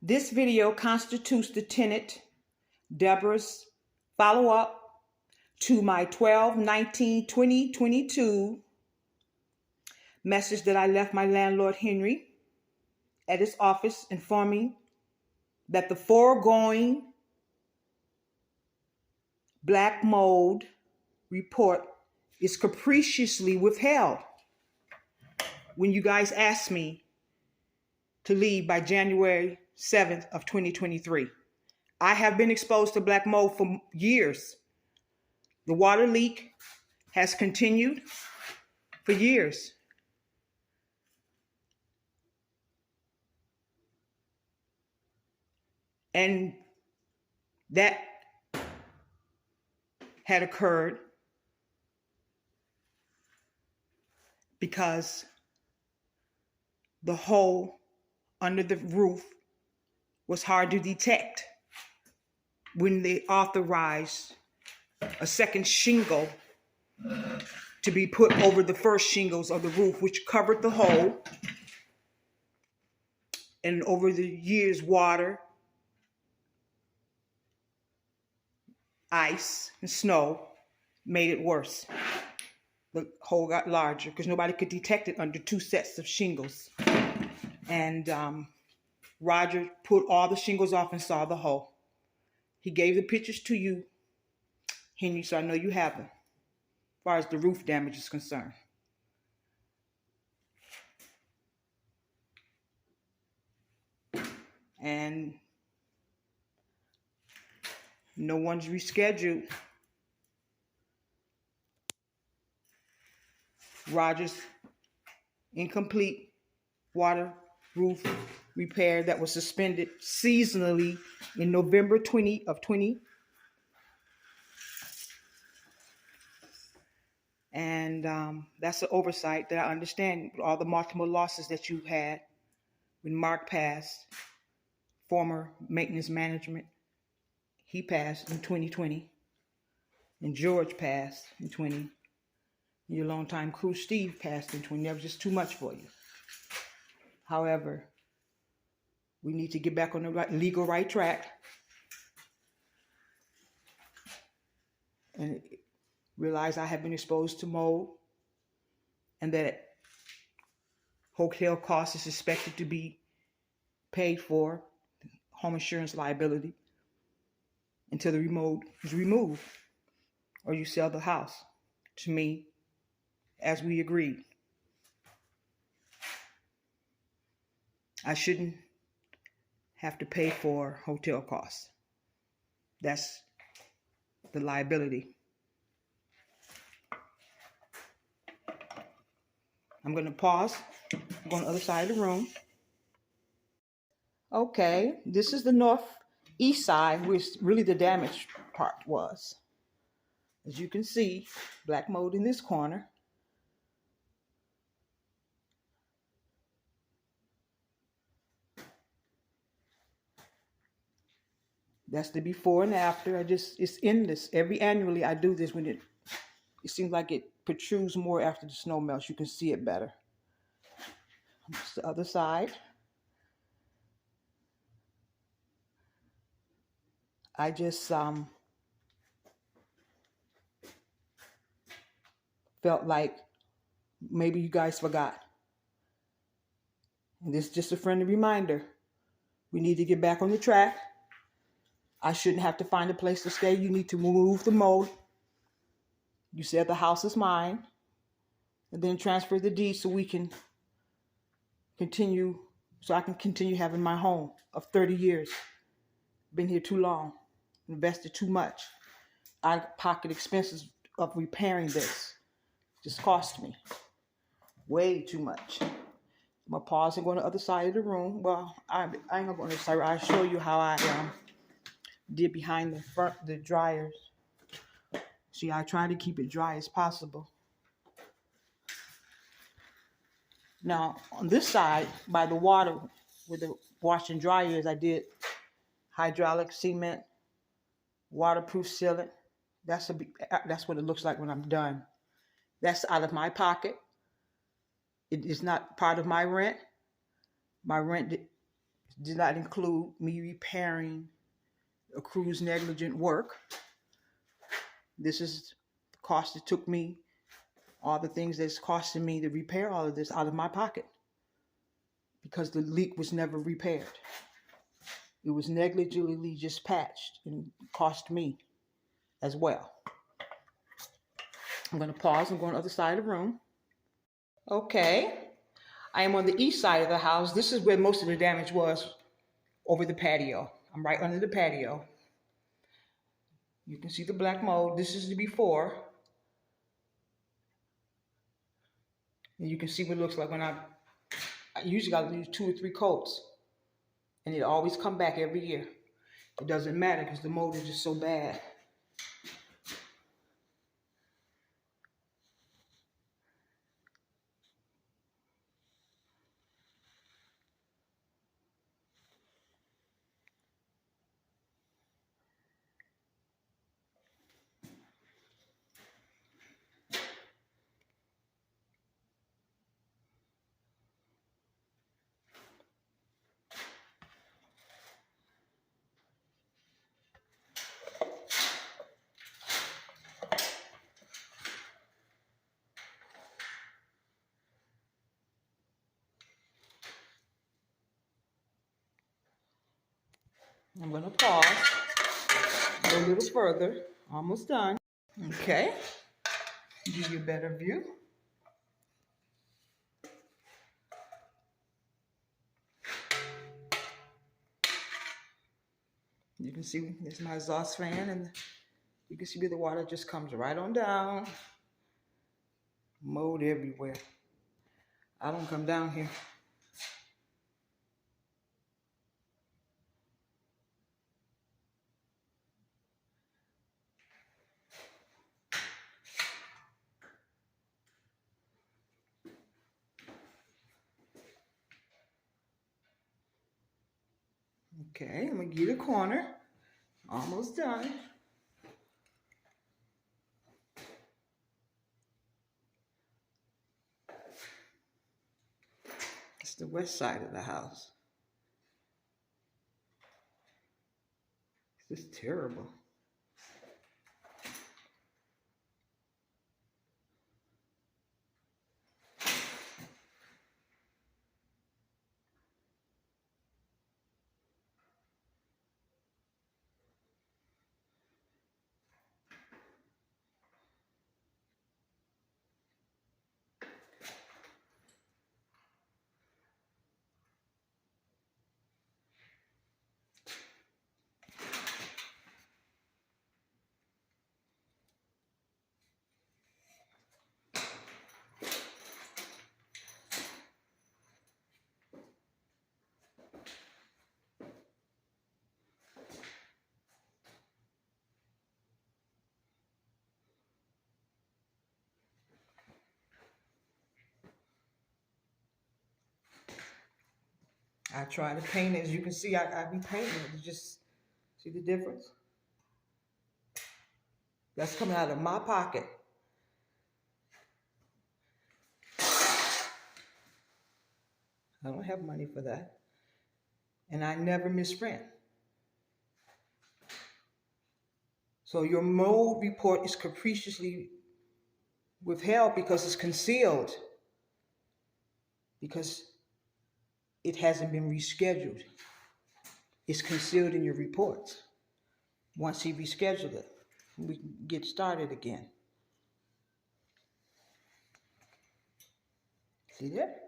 This video constitutes the tenant, Deborah's follow-up to my 12/19/2022 message that I left my landlord Henry at his office informing that the foregoing black mold report is capriciously withheld when you guys asked me to leave by January 7th of 2023. I have been exposed to black mold for years. The water leak has continued for years. And that had occurred because the hole under the roof was hard to detect when they authorized a second shingle to be put over the first shingles of the roof, which covered the hole. And over the years, water, ice, and snow made it worse. The hole got larger because nobody could detect it under two sets of shingles. And Roger put all the shingles off and saw the hole. He gave the pictures to you, Henry, so I know you have them, as far as the roof damage is concerned. And no one's rescheduled Roger's incomplete water roof repair that was suspended seasonally in November 2020. And that's an oversight that I understand. All the multiple losses that you had when Mark passed, former maintenance management, he passed in 2020, and George passed in 20. Your longtime crew, Steve, passed in 20. That was just too much for you. However, we need to get back on the legal right track and realize I have been exposed to mold and that hotel costs is expected to be paid for, home insurance liability, until the mold is removed or you sell the house to me as we agreed. I shouldn't have to pay for hotel costs. That's the liability. I'm going to pause, go on the other side of the room. Okay, this is the northeast side, which really the damaged part was. As you can see, black mold in this corner. That's the before and after. It's endless. Annually I do this when it seems like it protrudes more after the snow melts. You can see it better. It's the other side. I just felt like maybe you guys forgot. And this is just a friendly reminder. We need to get back on the track. I shouldn't have to find a place to stay. You need to remove the mold. You said the house is mine. And then transfer the deed so we can continue, so I can continue having my home of 30 years. Been here too long. Invested too much. Out-of-pocket expenses of repairing this just cost me way too much. I'm gonna pause and go on the other side of the room. Well, I ain't gonna go on the side. I'll show you how I did behind the dryers. See, I try to keep it dry as possible. Now, on this side, by the water, where the wash and dry is, I did hydraulic cement, waterproof sealant. That's what it looks like when I'm done. That's out of my pocket. It is not part of my rent. My rent is did not include me repairing a crew's negligent work. This is the cost it took me, all the things that's costing me to repair all of this out of my pocket, because the leak was never repaired. It was negligently just patched and cost me as well. I'm going to pause and go on the other side of the room. Okay. I am on the east side of the house. This is where most of the damage was, over the patio. I'm right under the patio. You can see the black mold. This is the before. And you can see what it looks like when I usually got to use 2 or 3 coats. And it always come back every year. It doesn't matter because the mold is just so bad. I'm going to pause, go a little further, almost done. Okay, give you a better view. You can see there's my exhaust fan, and you can see where the water just comes right on down. Mold everywhere. I don't come down here. Okay, I'm gonna get a corner. Almost done. It's the west side of the house. This is terrible. I try to paint it. As you can see, I be painting it. You just see the difference? That's coming out of my pocket. I don't have money for that. And I never miss rent. So your mold report is capriciously withheld because it's concealed. Because it hasn't been rescheduled. It's concealed in your reports. Once he rescheduled it, we can get started again. See that?